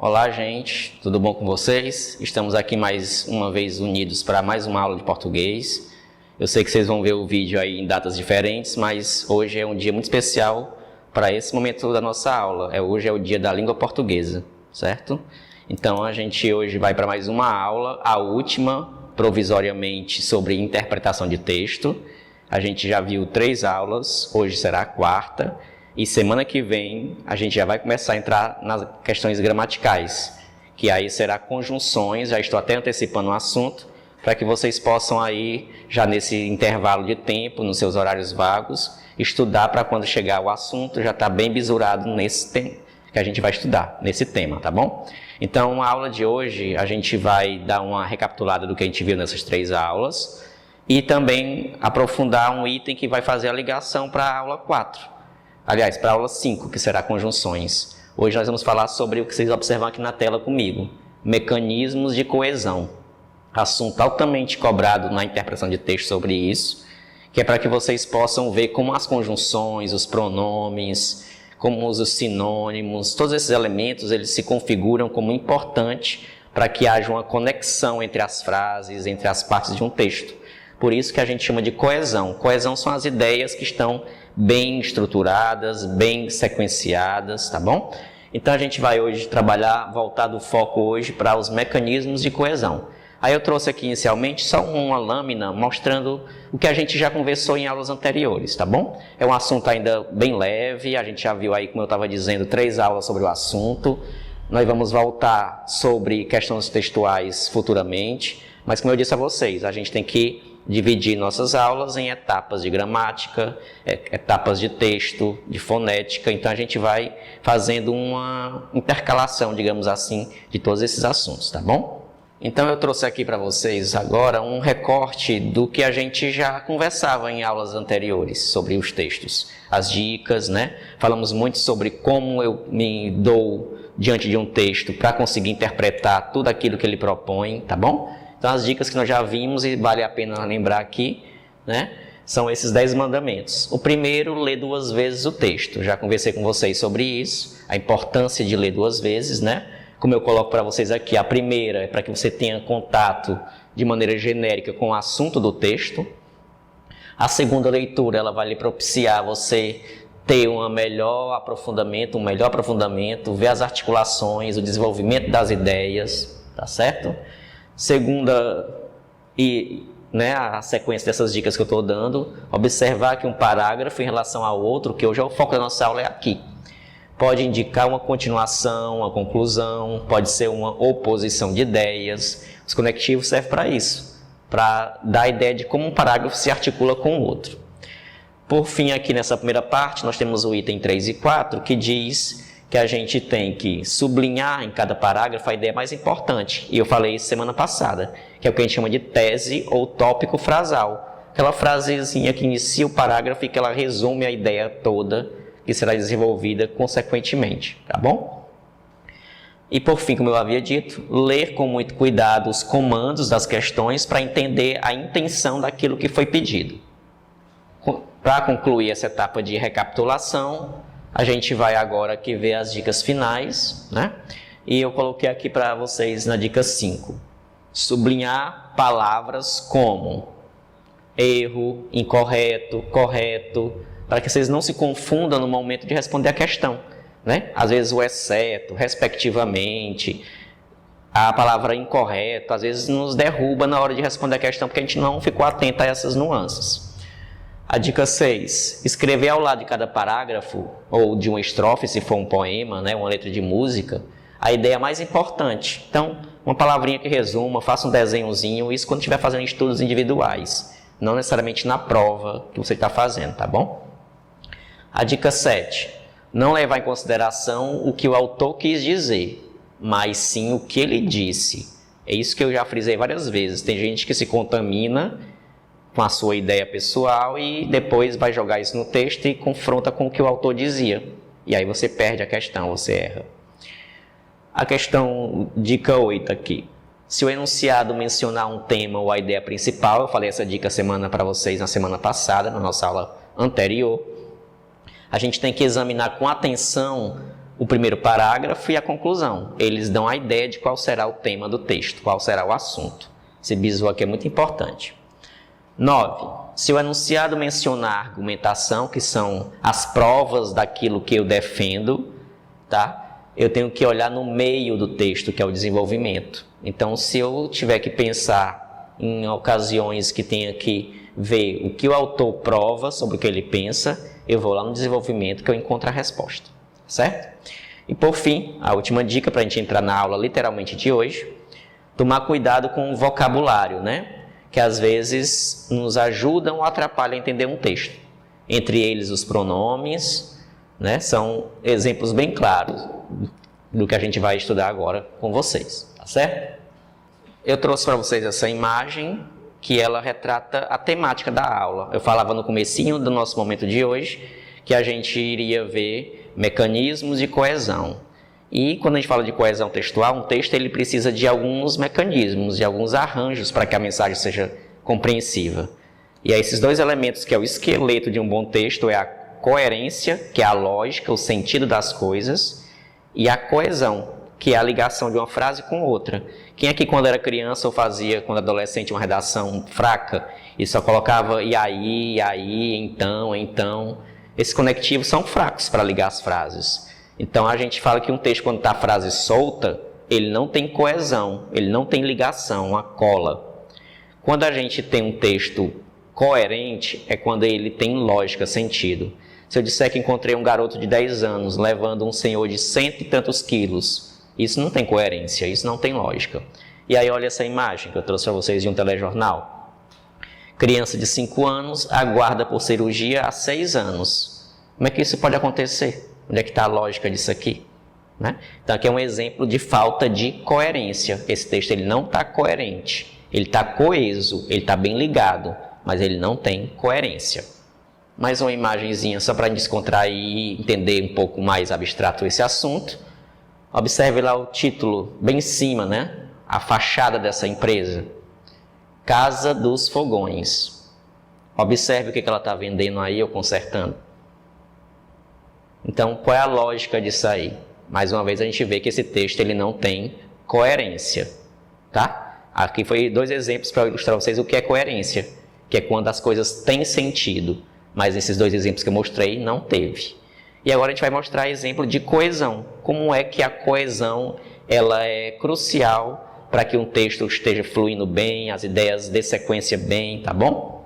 Olá, gente, tudo bom com vocês? Estamos aqui mais uma vez unidos para mais uma aula de português. Eu sei que vocês vão ver o vídeo aí em datas diferentes, mas hoje é um dia muito especial para esse momento da nossa aula. Hoje é o dia da língua portuguesa, certo? Então a gente hoje vai para mais uma aula, a última, provisoriamente, sobre interpretação de texto. A gente já viu 3 aulas, hoje será a 4ª. E semana que vem a gente já vai começar a entrar nas questões gramaticais, que aí será conjunções, já estou até antecipando o assunto, para que vocês possam aí, já nesse intervalo de tempo, nos seus horários vagos, estudar para quando chegar o assunto já estar bem bisurado nesse tema, que a gente vai estudar, nesse tema, tá bom? Então, a aula de hoje a gente vai dar uma recapitulada do que a gente viu nessas 3 aulas e também aprofundar um item que vai fazer a ligação para a aula 4. Aliás, para a aula 5, que será conjunções. Hoje nós vamos falar sobre o que vocês observam aqui na tela comigo. Mecanismos de coesão. Assunto altamente cobrado na interpretação de texto sobre isso, que é para que vocês possam ver como as conjunções, os pronomes, como os sinônimos, todos esses elementos eles se configuram como importante para que haja uma conexão entre as frases, entre as partes de um texto. Por isso que a gente chama de coesão. Coesão são as ideias que estão bem estruturadas, bem sequenciadas, tá bom? Então a gente vai hoje trabalhar, voltar o foco hoje para os mecanismos de coesão. Aí eu trouxe aqui inicialmente só uma lâmina mostrando o que a gente já conversou em aulas anteriores, tá bom? É um assunto ainda bem leve, a gente já viu aí, como eu estava dizendo, 3 aulas sobre o assunto. Nós vamos voltar sobre questões textuais futuramente, mas como eu disse a vocês, a gente tem que dividir nossas aulas em etapas de gramática, etapas de texto, de fonética. Então a gente vai fazendo uma intercalação, digamos assim, de todos esses assuntos, tá bom? Então eu trouxe aqui para vocês agora um recorte do que a gente já conversava em aulas anteriores sobre os textos. As dicas, né? Falamos muito sobre como eu me dou diante de um texto para conseguir interpretar tudo aquilo que ele propõe, tá bom? Então, as dicas que nós já vimos, e vale a pena lembrar aqui, né, são esses 10 mandamentos. O primeiro, ler 2 vezes o texto. Já conversei com vocês sobre isso, a importância de ler 2 vezes, né? Como eu coloco para vocês aqui, a primeira é para que você tenha contato de maneira genérica com o assunto do texto. A segunda leitura, ela vai lhe propiciar você ter um melhor aprofundamento, ver as articulações, o desenvolvimento das ideias, tá certo? Segunda, a sequência dessas dicas que eu estou dando, observar que um parágrafo em relação ao outro, que hoje é o foco da nossa aula, é aqui. Pode indicar uma continuação, uma conclusão, pode ser uma oposição de ideias. Os conectivos servem para isso, para dar a ideia de como um parágrafo se articula com o outro. Por fim, aqui nessa primeira parte, nós temos o item 3 e 4, que diz que a gente tem que sublinhar em cada parágrafo a ideia mais importante. E eu falei isso semana passada, que é o que a gente chama de tese ou tópico frasal. Aquela frasezinha que inicia o parágrafo e que ela resume a ideia toda que será desenvolvida consequentemente, tá bom? E por fim, como eu havia dito, ler com muito cuidado os comandos das questões para entender a intenção daquilo que foi pedido. Para concluir essa etapa de recapitulação, a gente vai agora aqui ver as dicas finais, né? E eu coloquei aqui para vocês na dica 5. Sublinhar palavras como erro, incorreto, correto, para que vocês não se confundam no momento de responder a questão, né? Às vezes o exceto, respectivamente, a palavra incorreto, às vezes nos derruba na hora de responder a questão porque a gente não ficou atento a essas nuances. A dica 6, escrever ao lado de cada parágrafo, ou de uma estrofe, se for um poema, né, uma letra de música, a ideia mais importante. Então, uma palavrinha que resuma, faça um desenhozinho, isso quando estiver fazendo estudos individuais, não necessariamente na prova que você está fazendo, tá bom? A dica 7, não levar em consideração o que o autor quis dizer, mas sim o que ele disse. É isso que eu já frisei várias vezes. Tem gente que se contamina com a sua ideia pessoal e depois vai jogar isso no texto e confronta com o que o autor dizia. E aí você perde a questão, você erra. A questão, dica 8 aqui. Se o enunciado mencionar um tema ou a ideia principal, eu falei essa dica para vocês na semana passada, na nossa aula anterior, a gente tem que examinar com atenção o primeiro parágrafo e a conclusão. Eles dão a ideia de qual será o tema do texto, qual será o assunto. Esse bizu aqui é muito importante. 9. Se o enunciado mencionar a argumentação, que são as provas daquilo que eu defendo, tá? Eu tenho que olhar no meio do texto, que é o desenvolvimento. Então, se eu tiver que pensar em ocasiões que tenha que ver o que o autor prova sobre o que ele pensa, eu vou lá no desenvolvimento que eu encontro a resposta, certo? E por fim, a última dica para a gente entrar na aula literalmente de hoje, tomar cuidado com o vocabulário, né? Que às vezes nos ajudam ou atrapalham a entender um texto. Entre eles os pronomes, né? São exemplos bem claros do que a gente vai estudar agora com vocês, tá certo? Eu trouxe para vocês essa imagem que ela retrata a temática da aula. Eu falava no comecinho do nosso momento de hoje que a gente iria ver mecanismos de coesão. E quando a gente fala de coesão textual, um texto ele precisa de alguns mecanismos, de alguns arranjos para que a mensagem seja compreensiva. E aí esses dois elementos, que é o esqueleto de um bom texto, é a coerência, que é a lógica, o sentido das coisas, e a coesão, que é a ligação de uma frase com outra. Quem aqui quando era criança ou fazia, quando adolescente, uma redação fraca, e só colocava e aí, então, esses conectivos são fracos para ligar as frases. Então, a gente fala que um texto, quando está a frase solta, ele não tem coesão, ele não tem ligação, uma cola. Quando a gente tem um texto coerente, é quando ele tem lógica, sentido. Se eu disser que encontrei um garoto de 10 anos levando um senhor de 100 e tantos quilos, isso não tem coerência, isso não tem lógica. E aí, olha essa imagem que eu trouxe para vocês de um telejornal. Criança de 5 anos aguarda por cirurgia há 6 anos. Como é que isso pode acontecer? Onde é que está a lógica disso aqui? Né? Então, aqui é um exemplo de falta de coerência. Esse texto ele não está coerente. Ele está coeso, ele está bem ligado, mas ele não tem coerência. Mais uma imagenzinha só para descontrair e entender um pouco mais abstrato esse assunto. Observe lá o título, bem em cima, né? A fachada dessa empresa. Casa dos Fogões. Observe o que ela está vendendo aí ou consertando. Então, qual é a lógica disso aí? Mais uma vez, a gente vê que esse texto ele não tem coerência, tá? Aqui foi 2 exemplos para ilustrar vocês o que é coerência, que é quando as coisas têm sentido, mas esses 2 exemplos que eu mostrei não teve. E agora a gente vai mostrar exemplo de coesão. Como é que a coesão ela é crucial para que um texto esteja fluindo bem, as ideias dê sequência bem, tá bom?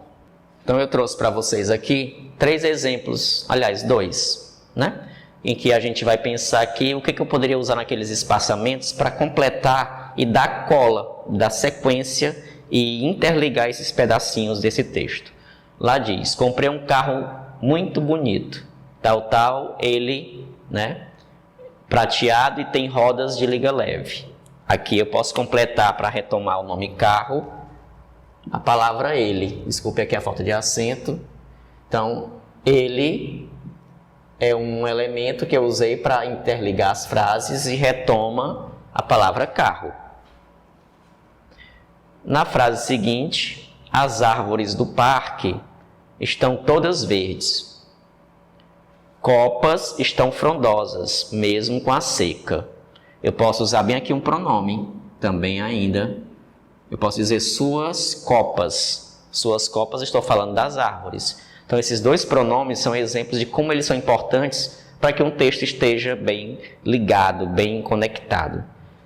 Então, eu trouxe para vocês aqui 3 exemplos, aliás, 2. Né? Em que a gente vai pensar aqui o que eu poderia usar naqueles espaçamentos para completar e dar cola, dar sequência e interligar esses pedacinhos desse texto. Lá diz, comprei um carro muito bonito, tal, ele, né, prateado e tem rodas de liga leve. Aqui eu posso completar para retomar o nome carro, a palavra ele. Desculpe aqui a falta de acento. Então, ele é um elemento que eu usei para interligar as frases e retoma a palavra carro. Na frase seguinte, as árvores do parque estão todas verdes. Copas estão frondosas, mesmo com a seca. Eu posso usar bem aqui um pronome, também ainda. Eu posso dizer suas copas. Suas copas, estou falando das árvores. Então, esses 2 pronomes são exemplos de como eles são importantes para que um texto esteja bem ligado, bem conectado.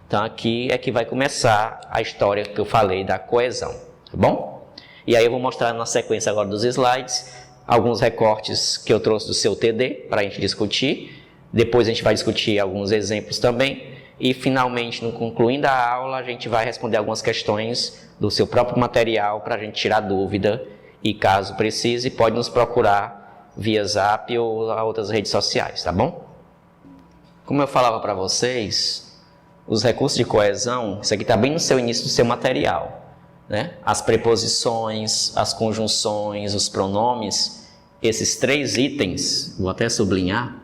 Então, aqui é que vai começar a história que eu falei da coesão, tá bom? E aí eu vou mostrar na sequência agora dos slides alguns recortes que eu trouxe do seu TD para a gente discutir. Depois a gente vai discutir alguns exemplos também. E, finalmente, no concluindo a aula, a gente vai responder algumas questões do seu próprio material para a gente tirar dúvida. E caso precise, pode nos procurar via Zap ou a outras redes sociais, tá bom? Como eu falava para vocês, os recursos de coesão, isso aqui está bem no seu início do seu material, né? As preposições, as conjunções, os pronomes, esses 3 itens, vou até sublinhar,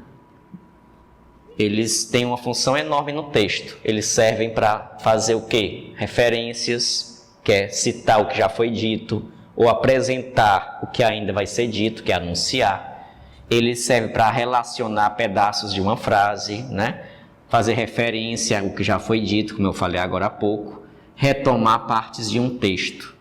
eles têm uma função enorme no texto. Eles servem para fazer o quê? Referências, que é citar o que já foi dito, ou apresentar o que ainda vai ser dito, que é anunciar. Ele serve para relacionar pedaços de uma frase, né? Fazer referência ao que já foi dito, como eu falei agora há pouco, retomar partes de um texto.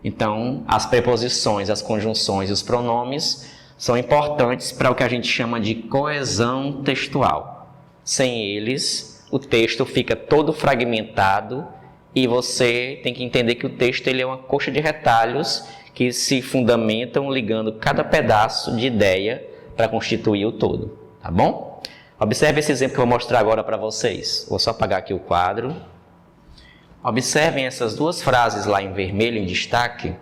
Então, as preposições, as conjunções e os pronomes são importantes para o que a gente chama de coesão textual. Sem eles, o texto fica todo fragmentado e você tem que entender que o texto ele é uma coxa de retalhos que se fundamentam ligando cada pedaço de ideia para constituir o todo, tá bom? Observe esse exemplo que eu vou mostrar agora para vocês. Vou só apagar aqui o quadro. Observem essas duas frases lá em vermelho, em destaque,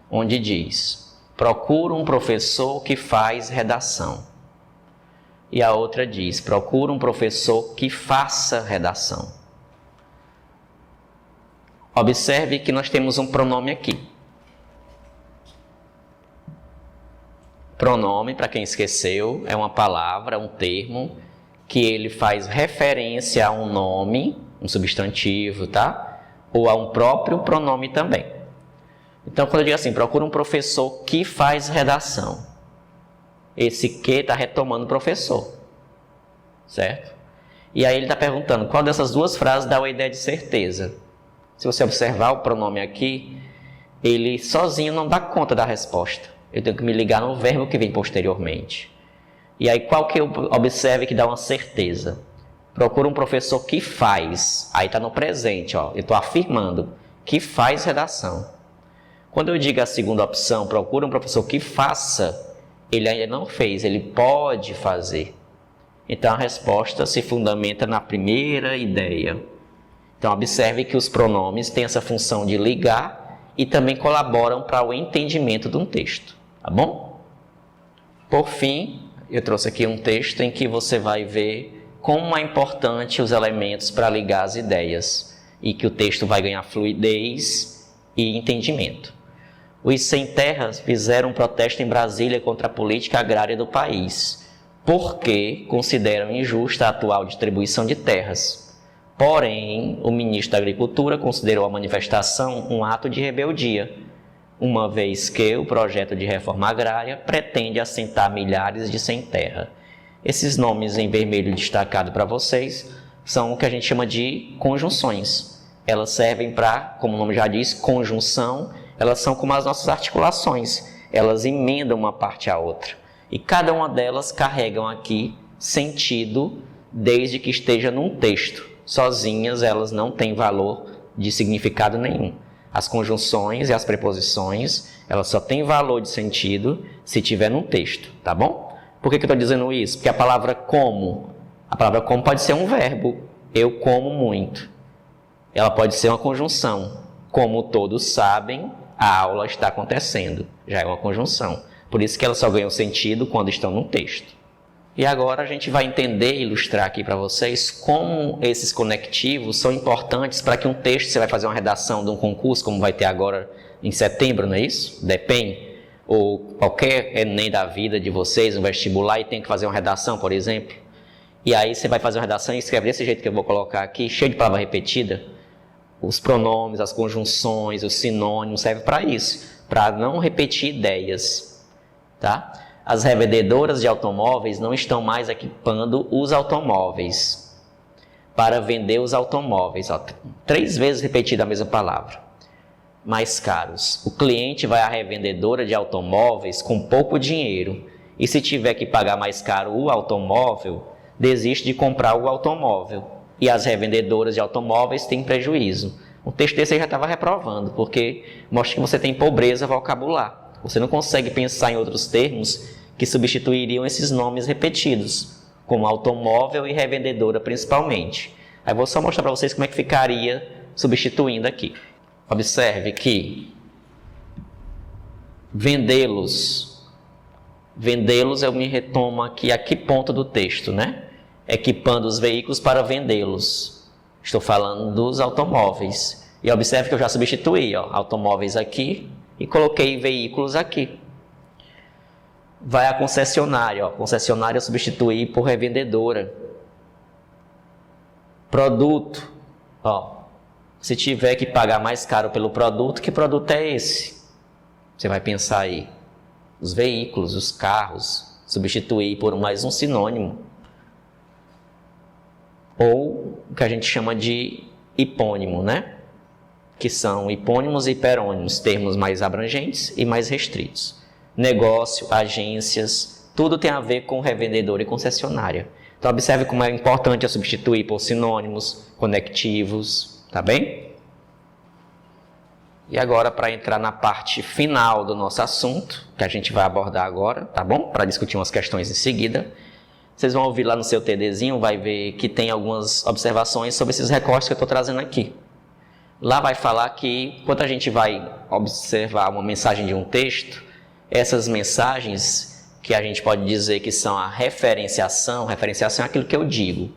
onde diz: procura um professor que faz redação. E a outra diz: procura um professor que faça redação. Observe que nós temos um pronome aqui. Pronome, para quem esqueceu, é uma palavra, um termo, que ele faz referência a um nome, um substantivo, tá? Ou a um próprio pronome também. Então, quando eu digo assim, procura um professor que faz redação. Esse que está retomando o professor, certo? E aí ele está perguntando qual dessas duas frases dá uma ideia de certeza. Se você observar o pronome aqui, ele sozinho não dá conta da resposta. Eu tenho que me ligar no verbo que vem posteriormente. E aí qual que eu observe que dá uma certeza? Procura um professor que faz. Aí está no presente, ó. Eu estou afirmando que faz redação. Quando eu digo a segunda opção, procura um professor que faça, ele ainda não fez, ele pode fazer. Então a resposta se fundamenta na primeira ideia. Então observe que os pronomes têm essa função de ligar e também colaboram para o entendimento de um texto, tá bom? Por fim, eu trouxe aqui um texto em que você vai ver como é importante os elementos para ligar as ideias e que o texto vai ganhar fluidez e entendimento. Os sem terras fizeram um protesto em Brasília contra a política agrária do país, porque consideram injusta a atual distribuição de terras. Porém, o ministro da Agricultura considerou a manifestação um ato de rebeldia, uma vez que o projeto de reforma agrária pretende assentar milhares de sem terra. Esses nomes em vermelho destacado para vocês são o que a gente chama de conjunções. Elas servem para, como o nome já diz, conjunção, elas são como as nossas articulações, elas emendam uma parte à outra. E cada uma delas carregam aqui sentido desde que esteja num texto. Sozinhas elas não têm valor de significado nenhum. As conjunções e as preposições, elas só têm valor de sentido se tiver num texto, tá bom? Por que eu estou dizendo isso? Porque a palavra como pode ser um verbo, eu como muito. Ela pode ser uma conjunção, como todos sabem, a aula está acontecendo, já é uma conjunção. Por isso que elas só ganham sentido quando estão num texto. E agora a gente vai entender e ilustrar aqui para vocês como esses conectivos são importantes para que um texto, você vai fazer uma redação de um concurso, como vai ter agora em setembro, não é isso? DEPEN, ou qualquer ENEM da vida de vocês, um vestibular, e tem que fazer uma redação, por exemplo. E aí você vai fazer uma redação e escreve desse jeito que eu vou colocar aqui, cheio de palavra repetida. Os pronomes, as conjunções, os sinônimos, servem para isso, para não repetir ideias, tá? As revendedoras de automóveis não estão mais equipando os automóveis para vender os automóveis. 3 vezes repetida a mesma palavra. Mais caros. O cliente vai à revendedora de automóveis com pouco dinheiro e se tiver que pagar mais caro o automóvel, desiste de comprar o automóvel. E as revendedoras de automóveis têm prejuízo. O texto desse aí já estava reprovando, porque mostra que você tem pobreza vocabular. Você não consegue pensar em outros termos que substituiriam esses nomes repetidos, como automóvel e revendedora principalmente. Aí vou só mostrar para vocês como é que ficaria substituindo aqui. Observe que vendê-los eu me retomo aqui a que ponto do texto, né? Equipando os veículos para vendê-los. Estou falando dos automóveis. E observe que eu já substituí, ó, automóveis aqui e coloquei veículos aqui. Vai a concessionária, ó. Concessionária eu substituí por revendedora. Produto, ó. Se tiver que pagar mais caro pelo produto, que produto é esse? Você vai pensar aí. os veículos, os carros, substituir por mais um sinônimo. Ou o que a gente chama de hipônimo, né? Que são hipônimos e hiperônimos, termos mais abrangentes e mais restritos. Negócio, agências, tudo tem a ver com revendedor e concessionária. Então, observe como é importante eu substituir por sinônimos, conectivos, tá bem? E agora, para entrar na parte final do nosso assunto, que a gente vai abordar agora, tá bom? Para discutir umas questões em seguida. Vocês vão ouvir lá no seu TDzinho, vai ver que tem algumas observações sobre esses recortes que eu estou trazendo aqui. Lá vai falar que, quando a gente vai observar uma mensagem de um texto, essas mensagens, que a gente pode dizer que são a referenciação é aquilo que eu digo,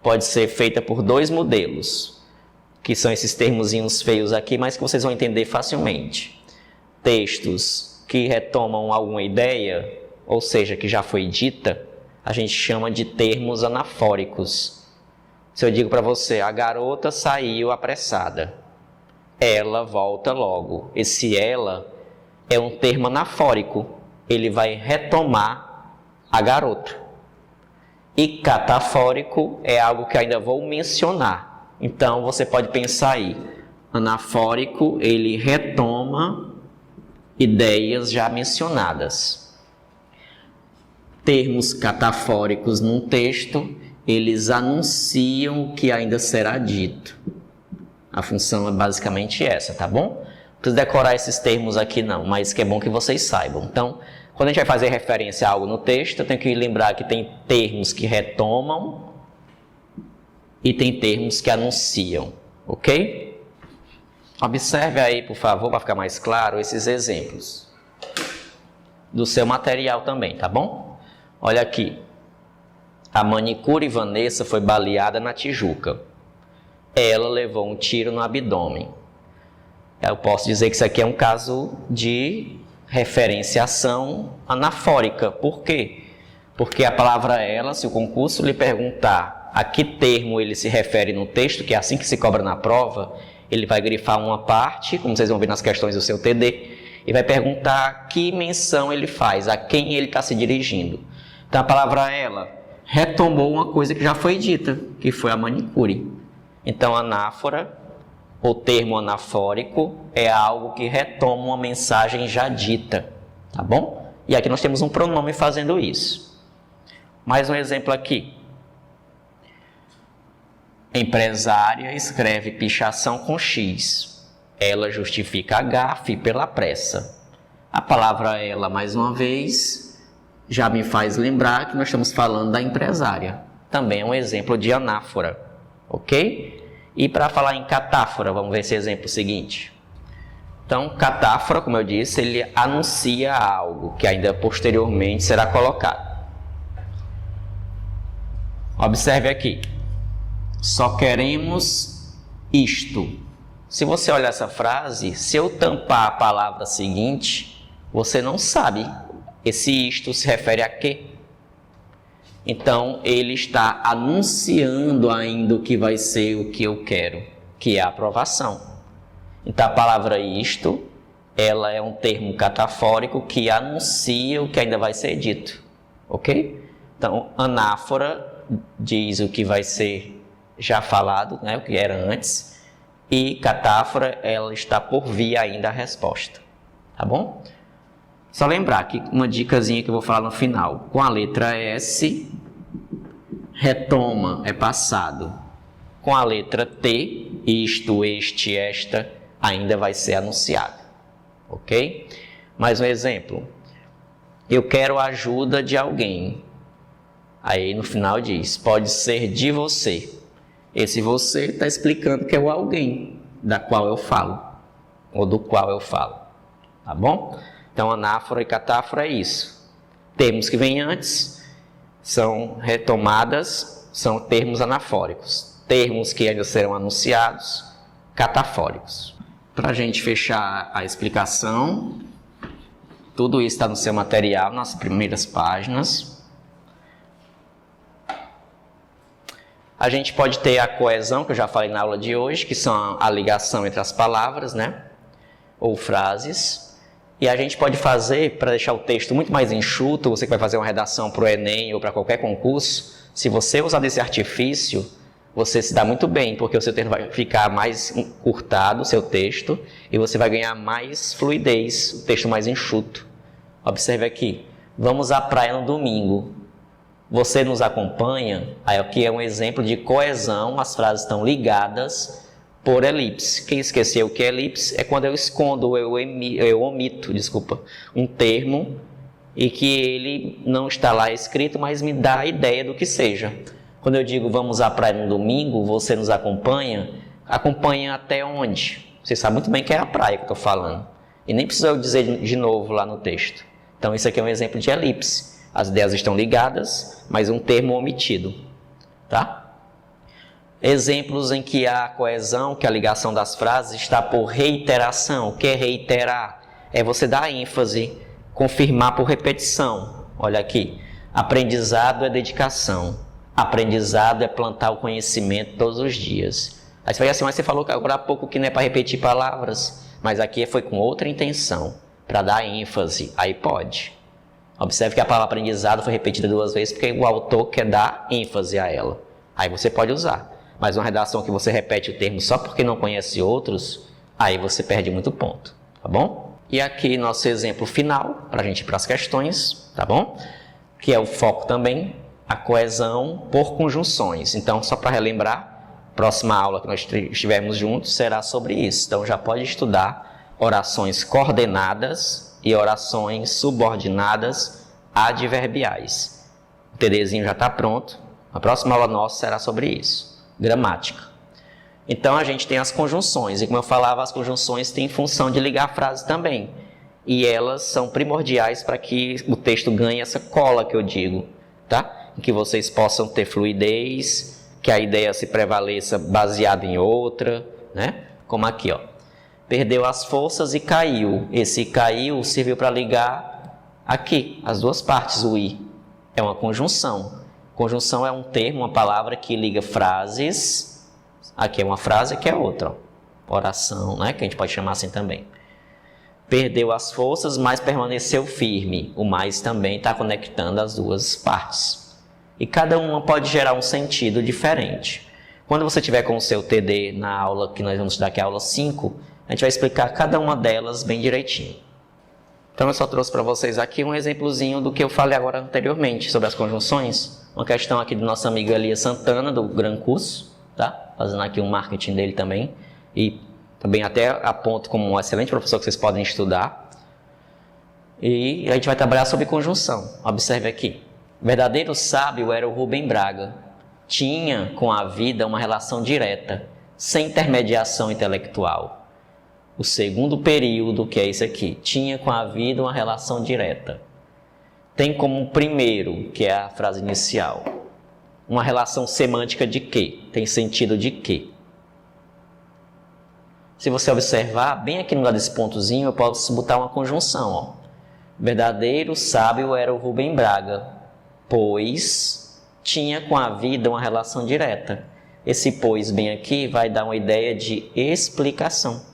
pode ser feita por dois modelos, que são esses termozinhos feios aqui, mas que vocês vão entender facilmente. Textos que retomam alguma ideia, ou seja, que já foi dita, a gente chama de termos anafóricos. Se eu digo para você, a garota saiu apressada, ela volta logo. Esse ela é um termo anafórico, ele vai retomar a garota. E catafórico é algo que ainda vou mencionar. Então você pode pensar aí, anafórico, ele retoma ideias já mencionadas. Termos catafóricos num texto, eles anunciam o que ainda será dito. A função é basicamente essa, tá bom? Não precisa decorar esses termos aqui não, mas que é bom que vocês saibam. Então, quando a gente vai fazer referência a algo no texto, eu tenho que lembrar que tem termos que retomam e tem termos que anunciam, ok? Observe aí, por favor, para ficar mais claro, esses exemplos do seu material também, tá bom? Olha aqui, a manicure Vanessa foi baleada na Tijuca. Ela levou um tiro no abdômen. Eu posso dizer que isso aqui é um caso de referenciação anafórica. Por quê? Porque a palavra ela, se o concurso lhe perguntar a que termo ele se refere no texto, que é assim que se cobra na prova, ele vai grifar uma parte, como vocês vão ver nas questões do seu TD, e vai perguntar que menção ele faz, a quem ele está se dirigindo. Então a palavra ela retomou uma coisa que já foi dita, que foi a manicure. Então anáfora, o termo anafórico, é algo que retoma uma mensagem já dita, tá bom? E aqui nós temos um pronome fazendo isso. Mais um exemplo aqui. Empresária escreve pichação com X. Ela justifica a gafe pela pressa. A palavra ela, mais uma vez, já me faz lembrar que nós estamos falando da empresária. Também é um exemplo de anáfora, ok? E para falar em catáfora, vamos ver esse exemplo seguinte. Então, catáfora, como eu disse, ele anuncia algo que ainda posteriormente será colocado. Observe aqui. Só queremos isto. Se você olhar essa frase, se eu tampar a palavra seguinte, você não sabe esse isto se refere a quê. Então, ele está anunciando ainda o que vai ser o que eu quero, que é a aprovação. Então, a palavra isto, ela é um termo catafórico que anuncia o que ainda vai ser dito, ok? Então, anáfora diz o que vai ser já falado, né, o que era antes, e catáfora, ela está por vir ainda a resposta, tá bom? Só lembrar que uma dicasinha que eu vou falar no final. Com a letra S, retoma é passado. Com a letra T, isto, este, esta, ainda vai ser anunciado. Ok? Mais um exemplo. Eu quero a ajuda de alguém. Aí no final diz, pode ser de você. Esse você está explicando que é o alguém da qual eu falo. Ou do qual eu falo. Tá bom? Então, anáfora e catáfora é isso. Termos que vêm antes são retomadas, são termos anafóricos. Termos que ainda serão anunciados, catafóricos. Para a gente fechar a explicação, tudo isso está no seu material, nas primeiras páginas. A gente pode ter a coesão, que eu já falei na aula de hoje, que são a ligação entre as palavras, né? Ou frases. E a gente pode fazer, para deixar o texto muito mais enxuto, você que vai fazer uma redação para o Enem ou para qualquer concurso, se você usar desse artifício, você se dá muito bem, porque o seu texto vai ficar mais encurtado, o seu texto, e você vai ganhar mais fluidez, o texto mais enxuto. Observe aqui, vamos à praia no domingo. Você nos acompanha? Aí aqui é um exemplo de coesão, as frases estão ligadas por elipse. Quem esqueceu o que é elipse é quando eu escondo, eu omito, um termo e que ele não está lá escrito, mas me dá a ideia do que seja. Quando eu digo vamos à praia no domingo, você nos acompanha, acompanha até onde? Você sabe muito bem que é a praia que eu estou falando. E nem precisa eu dizer de novo lá no texto. Então isso aqui é um exemplo de elipse. As ideias estão ligadas, mas um termo omitido. Tá? Exemplos em que a coesão, que a ligação das frases está por reiteração. O que é reiterar? É você dar ênfase, confirmar por repetição. Olha aqui, aprendizado é dedicação. Aprendizado é plantar o conhecimento todos os dias. Aí você vai assim, mas você falou agora há pouco que não é para repetir palavras, mas aqui foi com outra intenção, para dar ênfase. Aí pode. Observe que a palavra aprendizado foi repetida 2 vezes porque o autor quer dar ênfase a ela. Aí você pode usar. Mas uma redação que você repete o termo só porque não conhece outros, aí você perde muito ponto, tá bom? E aqui nosso exemplo final, para a gente ir para as questões, tá bom? Que é o foco também, a coesão por conjunções. Então, só para relembrar, próxima aula que nós estivermos juntos será sobre isso. Então, já pode estudar orações coordenadas e orações subordinadas adverbiais. O TDzinho já está pronto. A próxima aula nossa será sobre isso. Gramática. Então a gente tem as conjunções, e como eu falava, as conjunções têm função de ligar a frase também. E elas são primordiais para que o texto ganhe essa cola que eu digo, tá? Que vocês possam ter fluidez, que a ideia se prevaleça baseada em outra, né? Como aqui, ó. Perdeu as forças e caiu. Esse caiu serviu para ligar aqui, as duas partes, o i. É uma conjunção. Conjunção é um termo, uma palavra que liga frases. Aqui é uma frase, aqui é outra. Ó. Oração, né? Que a gente pode chamar assim também. Perdeu as forças, mas permaneceu firme. O mais também está conectando as duas partes. E cada uma pode gerar um sentido diferente. Quando você tiver com o seu TD na aula, que nós vamos estudar aqui, a aula 5, a gente vai explicar cada uma delas bem direitinho. Então eu só trouxe para vocês aqui um exemplozinho do que eu falei agora anteriormente sobre as conjunções. Uma questão aqui do nosso amigo Elias Santana, do Gran Curso, tá? Fazendo aqui um marketing dele também. E também até aponto como um excelente professor que vocês podem estudar. E a gente vai trabalhar sobre conjunção. Observe aqui. O verdadeiro sábio era o Rubem Braga. Tinha com a vida uma relação direta, sem intermediação intelectual. O segundo período, que é esse aqui, tinha com a vida uma relação direta. Tem como primeiro, que é a frase inicial, uma relação semântica de quê? Tem sentido de quê? Se você observar, bem aqui no lado desse pontozinho, eu posso botar uma conjunção. Ó. Verdadeiro sábio era o Rubem Braga, pois tinha com a vida uma relação direta. Esse pois bem aqui vai dar uma ideia de explicação.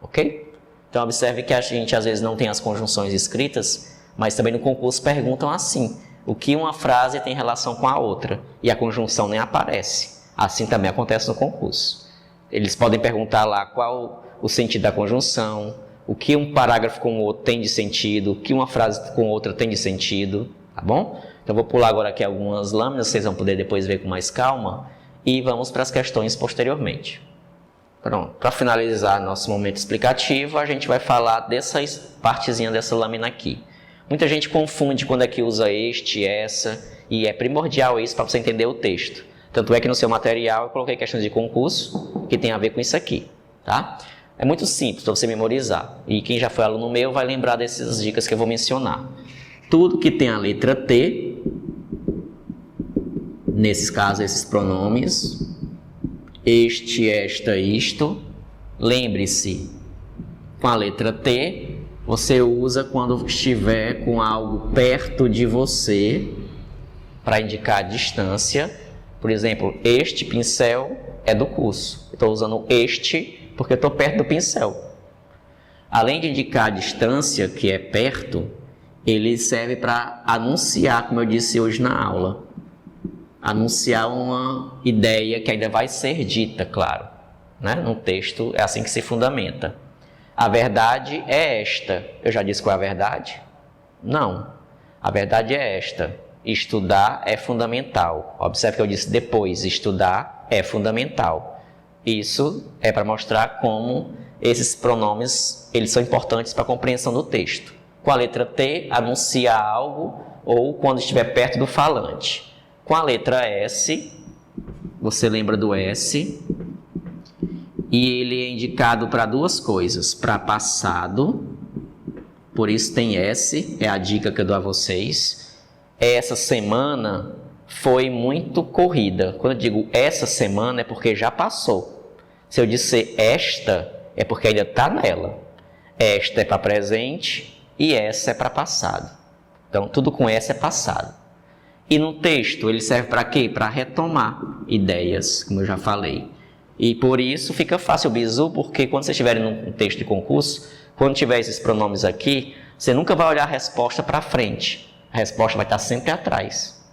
Ok? Então observe que a gente às vezes não tem as conjunções escritas, mas também no concurso perguntam assim, o que uma frase tem relação com a outra, e a conjunção nem aparece. Assim também acontece no concurso. Eles podem perguntar lá qual o sentido da conjunção, o que um parágrafo com o outro tem de sentido, o que uma frase com outra tem de sentido, tá bom? Então vou pular agora aqui algumas lâminas, vocês vão poder depois ver com mais calma, e vamos para as questões posteriormente. Pronto, para finalizar nosso momento explicativo, a gente vai falar dessa partezinha dessa lâmina aqui. Muita gente confunde quando é que usa este, essa, e é primordial isso para você entender o texto. Tanto é que no seu material eu coloquei questões de concurso que tem a ver com isso aqui, tá? É muito simples para você memorizar. E quem já foi aluno meu vai lembrar dessas dicas que eu vou mencionar. Tudo que tem a letra T, nesses casos esses pronomes, este, esta, isto, lembre-se, com a letra T, você usa quando estiver com algo perto de você para indicar a distância. Por exemplo, este pincel é do curso. Estou usando este porque estou perto do pincel. Além de indicar a distância, que é perto, ele serve para anunciar, como eu disse hoje na aula. Anunciar uma ideia que ainda vai ser dita, claro. Né? No texto é assim que se fundamenta. A verdade é esta. Eu já disse qual é a verdade? Não. A verdade é esta. Estudar é fundamental. Observe que eu disse depois, estudar é fundamental. Isso é para mostrar como esses pronomes eles são importantes para a compreensão do texto. Com a letra T, anuncia algo ou quando estiver perto do falante. Com a letra S, você lembra do S, e ele é indicado para duas coisas, para passado, por isso tem S, é a dica que eu dou a vocês. Essa semana foi muito corrida. Quando eu digo essa semana é porque já passou. Se eu disser esta, é porque ainda está nela. Esta é para presente e essa é para passado. Então, tudo com essa é passado. E no texto, ele serve para quê? Para retomar ideias, como eu já falei. E por isso fica fácil o bizu, porque quando vocês estiverem num texto de concurso, quando tiver esses pronomes aqui, você nunca vai olhar a resposta para frente. A resposta vai estar sempre atrás.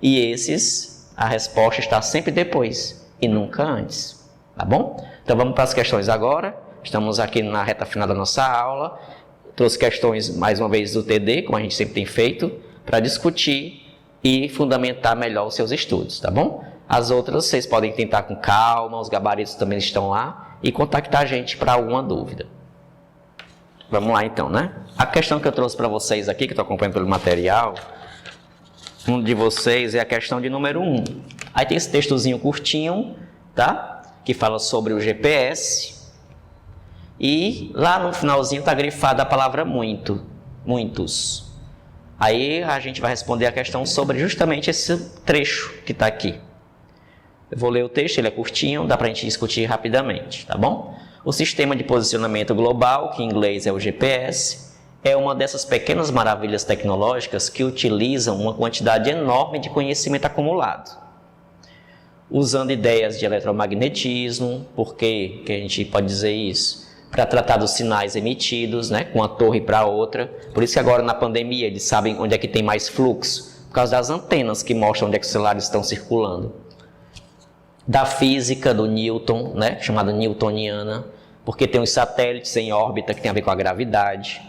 E esses, a resposta está sempre depois e nunca antes. Tá bom? Então vamos para as questões agora. Estamos aqui na reta final da nossa aula. Trouxe questões, mais uma vez, do TD, como a gente sempre tem feito, para discutir e fundamentar melhor os seus estudos, tá bom? As outras vocês podem tentar com calma, os gabaritos também estão lá, e contactar a gente para alguma dúvida. Vamos lá então, né? A questão que eu trouxe para vocês aqui, que eu estou acompanhando pelo material, um de vocês é a questão de número 1. Aí tem esse textozinho curtinho, tá? Que fala sobre o GPS. E lá no finalzinho está grifada a palavra muito, muitos. Aí a gente vai responder a questão sobre justamente esse trecho que está aqui. Eu vou ler o texto, ele é curtinho, dá para a gente discutir rapidamente, tá bom? O sistema de posicionamento global, que em inglês é o GPS, é uma dessas pequenas maravilhas tecnológicas que utilizam uma quantidade enorme de conhecimento acumulado. Usando ideias de eletromagnetismo, por que a gente pode dizer isso? Para tratar dos sinais emitidos, né, com uma torre para outra. Por isso que agora na pandemia eles sabem onde é que tem mais fluxo, por causa das antenas que mostram onde é que os celulares estão circulando. Da física do Newton, né, chamada newtoniana, porque tem os satélites em órbita que tem a ver com a gravidade.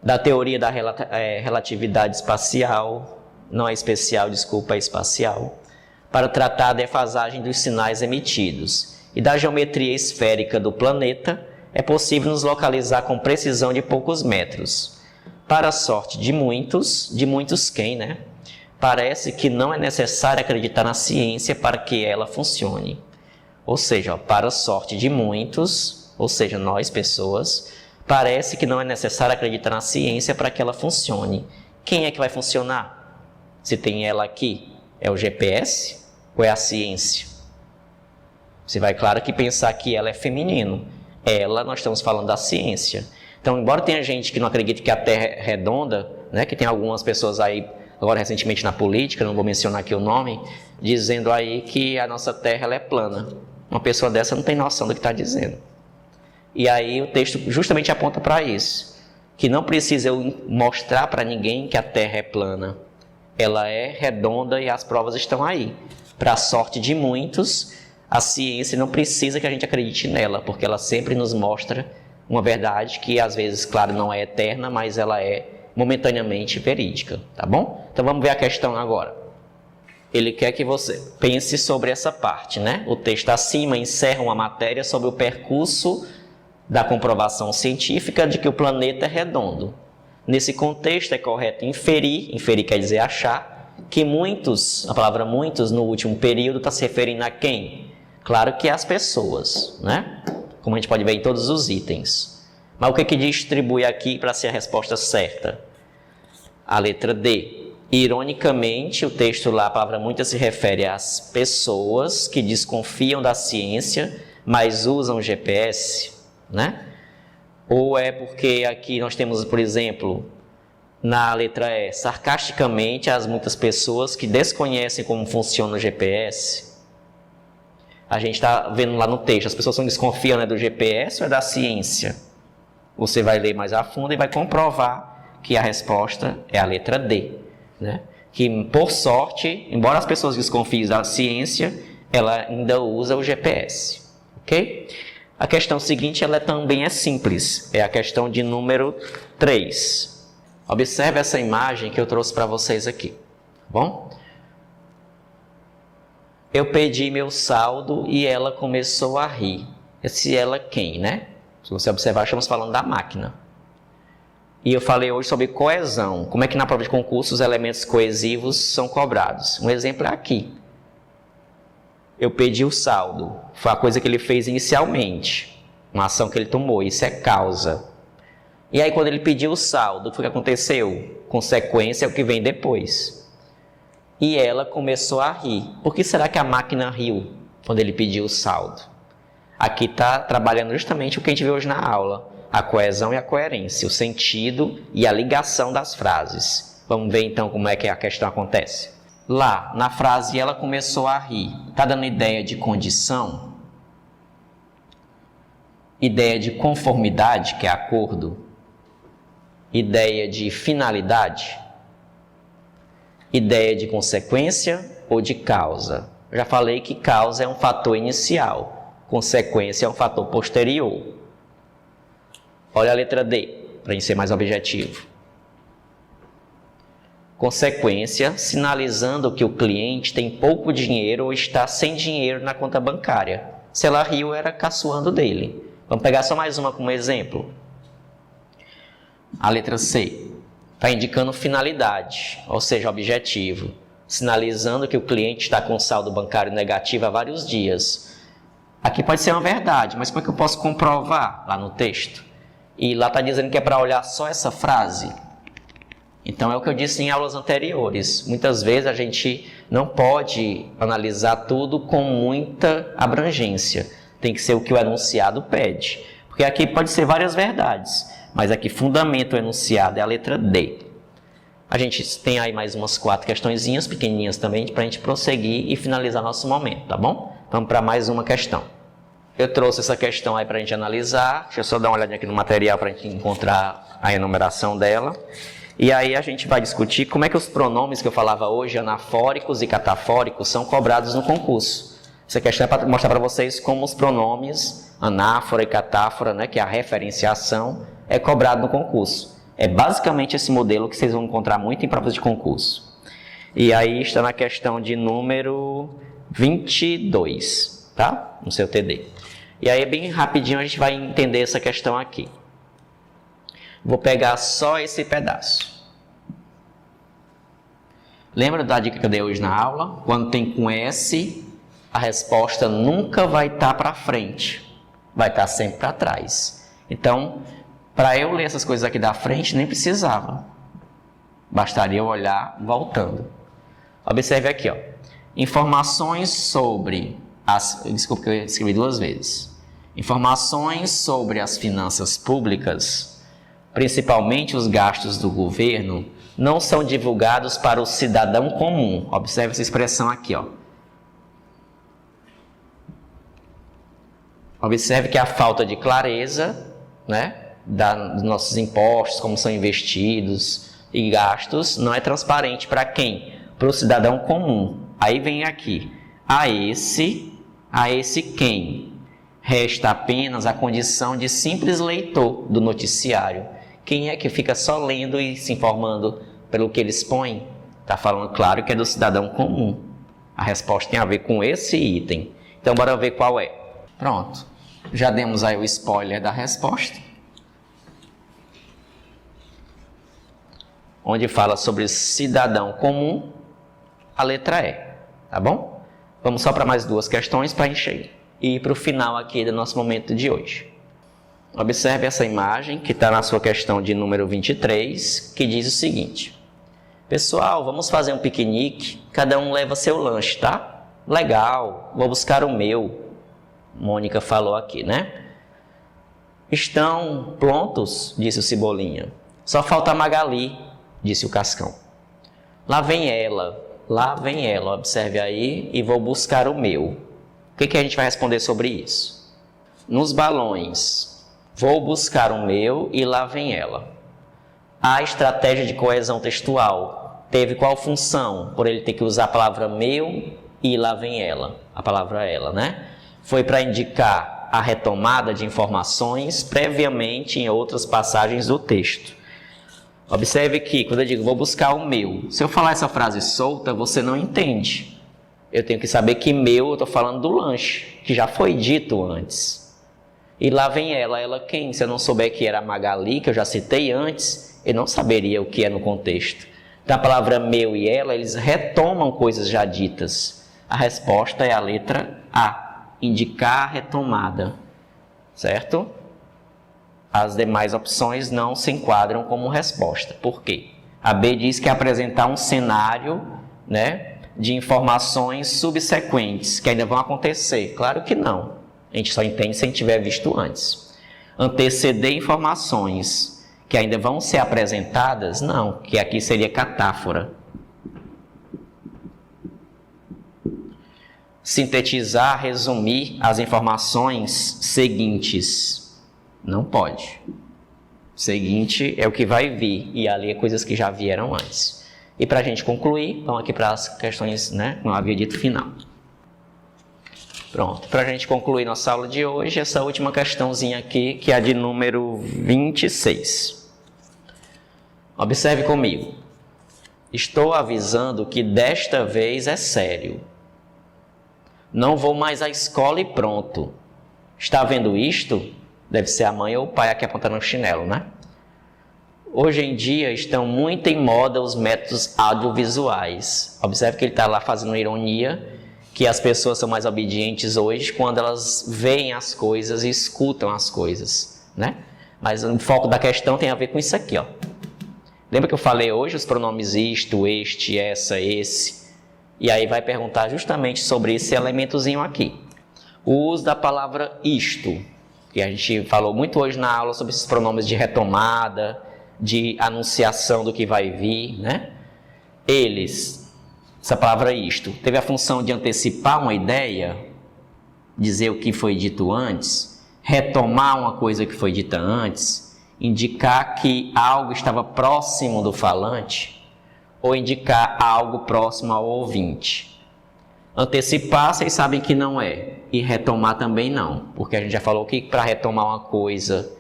Da teoria da relatividade espacial, não é especial, desculpa, é espacial, para tratar a defasagem dos sinais emitidos. E da geometria esférica do planeta, é possível nos localizar com precisão de poucos metros. Para a sorte de muitos quem, né? Parece que não é necessário acreditar na ciência para que ela funcione. Ou seja, para a sorte de muitos, ou seja, nós pessoas, parece que não é necessário acreditar na ciência para que ela funcione. Quem é que vai funcionar? Se tem ela aqui, é o GPS ou é a ciência? Você vai, claro, que pensar que ela é feminino. Ela, nós estamos falando da ciência. Então, embora tenha gente que não acredite que a Terra é redonda, né, que tem algumas pessoas aí, agora recentemente na política, não vou mencionar aqui o nome, dizendo aí que a nossa Terra ela é plana. Uma pessoa dessa não tem noção do que está dizendo. E aí o texto justamente aponta para isso, que não precisa eu mostrar para ninguém que a Terra é plana. Ela é redonda e as provas estão aí. Para a sorte de muitos, a ciência não precisa que a gente acredite nela, porque ela sempre nos mostra uma verdade que às vezes, claro, não é eterna, mas ela é momentaneamente verídica, tá bom? Então vamos ver a questão agora. Ele quer que você pense sobre essa parte, né? O texto acima encerra uma matéria sobre o percurso da comprovação científica de que o planeta é redondo. Nesse contexto é correto inferir quer dizer achar, que muitos, a palavra muitos no último período está se referindo a quem? Claro que é as pessoas, né? Como a gente pode ver em todos os itens. Mas o que distribui aqui para ser a resposta certa? A letra D. Ironicamente, o texto lá, a palavra muitas, se refere às pessoas que desconfiam da ciência, mas usam o GPS, né? Ou é porque aqui nós temos, por exemplo, na letra E, sarcasticamente, as muitas pessoas que desconhecem como funciona o GPS. A gente está vendo lá no texto, as pessoas não desconfiam, né, do GPS ou é da ciência? Você vai ler mais a fundo e vai comprovar que a resposta é a letra D, né? Que, por sorte, embora as pessoas desconfiem da ciência, ela ainda usa o GPS, ok? A questão seguinte, ela também é simples, é a questão de número 3. Observe essa imagem que eu trouxe para vocês aqui, tá bom? Eu pedi meu saldo e ela começou a rir. Esse ela quem, né? Se você observar, estamos falando da máquina. E eu falei hoje sobre coesão. Como é que na prova de concurso os elementos coesivos são cobrados? Um exemplo é aqui. Eu pedi o saldo. Foi a coisa que ele fez inicialmente. Uma ação que ele tomou. Isso é causa. E aí quando ele pediu o saldo, o que aconteceu? Consequência é o que vem depois. E ela começou a rir. Por que será que a máquina riu quando ele pediu o saldo? Aqui está trabalhando justamente o que a gente viu hoje na aula. A coesão e a coerência, o sentido e a ligação das frases. Vamos ver então como é que a questão acontece. Lá, na frase, ela começou a rir. Está dando ideia de condição? Ideia de conformidade, que é acordo? Ideia de finalidade? Ideia de consequência ou de causa? Eu já falei que causa é um fator inicial. Consequência é um fator posterior. Olha a letra D, para a gente ser mais objetivo. Consequência, sinalizando que o cliente tem pouco dinheiro ou está sem dinheiro na conta bancária. Se ela riu, era caçoando dele. Vamos pegar só mais uma como exemplo. A letra C está indicando finalidade, ou seja, objetivo. Sinalizando que o cliente está com saldo bancário negativo há vários dias. Aqui pode ser uma verdade, mas como é que eu posso comprovar lá no texto? E lá está dizendo que é para olhar só essa frase. Então é o que eu disse em aulas anteriores. Muitas vezes a gente não pode analisar tudo com muita abrangência. Tem que ser o que o enunciado pede. Porque aqui pode ser várias verdades, mas aqui fundamento o enunciado é a letra D. A gente tem aí mais umas 4 questõezinhas pequenininhas também para a gente prosseguir e finalizar nosso momento, tá bom? Vamos para mais uma questão. Eu trouxe essa questão aí para a gente analisar. Deixa eu só dar uma olhadinha aqui no material para a gente encontrar a enumeração dela. E aí a gente vai discutir como é que os pronomes que eu falava hoje, anafóricos e catafóricos, são cobrados no concurso. Essa questão é para mostrar para vocês como os pronomes anáfora e catáfora, né, que é a referenciação, é cobrado no concurso. É basicamente esse modelo que vocês vão encontrar muito em provas de concurso. E aí está na questão de número 22, tá? No seu TD. E aí, bem rapidinho, a gente vai entender essa questão aqui. Vou pegar só esse pedaço. Lembra da dica que eu dei hoje na aula? Quando tem com S, a resposta nunca vai estar para frente. Vai estar sempre para trás. Então, para eu ler essas coisas aqui da frente, nem precisava. Bastaria eu olhar voltando. Observe aqui, ó. Informações sobre as... Desculpa que eu escrevi 2 vezes. Informações sobre as finanças públicas, principalmente os gastos do governo, não são divulgados para o cidadão comum. Observe essa expressão aqui, ó. Observe que a falta de clareza, né, dos nossos impostos, como são investidos e gastos, não é transparente para quem? Para o cidadão comum. Aí vem aqui, a esse quem? Resta apenas a condição de simples leitor do noticiário. Quem é que fica só lendo e se informando pelo que eles põem? Está falando claro que é do cidadão comum. A resposta tem a ver com esse item. Então, bora ver qual é. Pronto. Já demos aí o spoiler da resposta. Onde fala sobre cidadão comum, a letra E. Tá bom? Vamos só para mais 2 questões para encher. E para o final aqui do nosso momento de hoje. Observe essa imagem que está na sua questão de número 23, que diz o seguinte. Pessoal, vamos fazer um piquenique, cada um leva seu lanche, tá? Legal, vou buscar o meu. Mônica falou aqui, né? Estão prontos, disse o Cebolinha. Só falta a Magali, disse o Cascão. Lá vem ela, observe aí, e vou buscar o meu. O que a gente vai responder sobre isso? Nos balões, Vou buscar o meu e lá vem ela. A estratégia de coesão textual teve qual função? Por ele ter que usar a palavra meu e lá vem ela, a palavra ela, né? Foi para indicar a retomada de informações previamente em outras passagens do texto. Observe que, quando eu digo vou buscar o meu, se eu falar essa frase solta, você não entende. Eu tenho que saber que meu, eu estou falando do lanche, que já foi dito antes. E lá vem ela quem? Se eu não souber que era a Magali, que eu já citei antes, eu não saberia o que é no contexto. Então a palavra meu e ela, eles retomam coisas já ditas. A resposta é a letra A, indicar a retomada, certo? As demais opções não se enquadram como resposta. Por quê? A B diz que é apresentar um cenário, né, de informações subsequentes que ainda vão acontecer. Claro que não. A gente só entende se a gente tiver visto antes. Anteceder informações que ainda vão ser apresentadas? Não, que aqui seria catáfora. Sintetizar, resumir as informações seguintes. Não pode. Seguinte é o que vai vir, e ali é coisas que já vieram antes. E para a gente concluir, vamos aqui para as questões, né, como eu havia dito, final. Pronto, para a gente concluir nossa aula de hoje, essa última questãozinha aqui, que é a de número 26. Observe comigo. Estou avisando que desta vez é sério. Não vou mais à escola e pronto. Está vendo isto? Deve ser a mãe ou o pai aqui apontando o chinelo, né? Hoje em dia estão muito em moda os métodos audiovisuais. Observe que ele está lá fazendo ironia, que as pessoas são mais obedientes hoje quando elas veem as coisas e escutam as coisas, né? Mas o foco da questão tem a ver com isso aqui, ó. Lembra que eu falei hoje os pronomes isto, este, essa, esse? E aí vai perguntar justamente sobre esse elementozinho aqui. O uso da palavra isto, que a gente falou muito hoje na aula sobre esses pronomes de retomada, de anunciação do que vai vir, né? Eles, essa palavra isto, teve a função de antecipar uma ideia, dizer o que foi dito antes, retomar uma coisa que foi dita antes, indicar que algo estava próximo do falante, ou indicar algo próximo ao ouvinte. Antecipar, vocês sabem que não é, e retomar também não, porque a gente já falou que para retomar uma coisa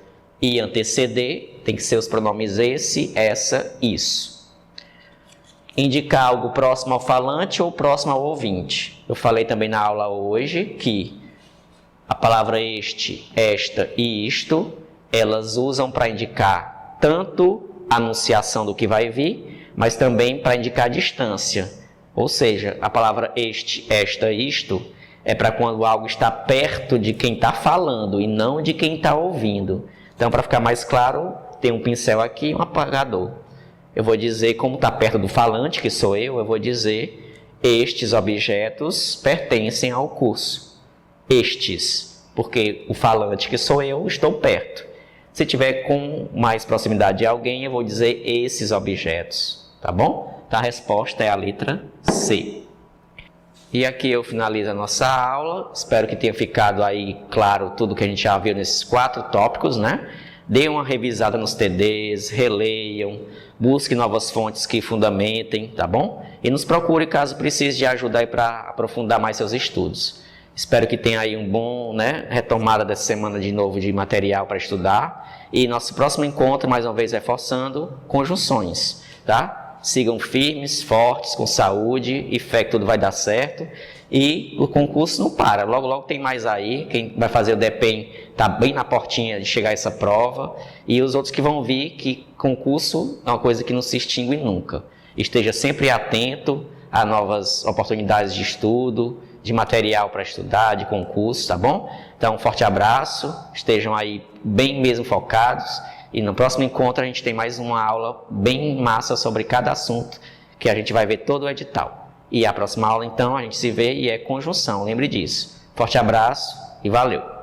e anteceder, tem que ser os pronomes esse, essa, isso. Indicar algo próximo ao falante ou próximo ao ouvinte. Eu falei também na aula hoje que a palavra este, esta e isto, elas usam para indicar tanto a anunciação do que vai vir, mas também para indicar distância. Ou seja, a palavra este, esta, isto, é para quando algo está perto de quem está falando e não de quem está ouvindo. Então, para ficar mais claro, tem um pincel aqui e um apagador. Eu vou dizer, como está perto do falante, que sou eu vou dizer, estes objetos pertencem ao curso. Estes, porque o falante, que sou eu, estou perto. Se tiver com mais proximidade de alguém, eu vou dizer esses objetos, tá bom? Então, a resposta é a letra C. E aqui eu finalizo a nossa aula. Espero que tenha ficado aí claro tudo que a gente já viu nesses 4 tópicos, né? Dê uma revisada nos TDs, releiam, busque novas fontes que fundamentem, tá bom? E nos procure caso precise de ajuda aí para aprofundar mais seus estudos. Espero que tenha aí um bom, né, retomada dessa semana de novo de material para estudar. E nosso próximo encontro, mais uma vez reforçando, conjunções, tá? Sigam firmes, fortes, com saúde e fé que tudo vai dar certo. E o concurso não para, logo logo tem mais aí. Quem vai fazer o DEPEN está bem na portinha de chegar a essa prova. E os outros que vão vir, que concurso é uma coisa que não se extingue nunca. Esteja sempre atento a novas oportunidades de estudo, de material para estudar, de concurso, tá bom? Então, um forte abraço, estejam aí bem mesmo focados. E no próximo encontro a gente tem mais uma aula bem massa sobre cada assunto, que a gente vai ver todo o edital. E a próxima aula, então, a gente se vê e é conjunção, lembre disso. Forte abraço e valeu!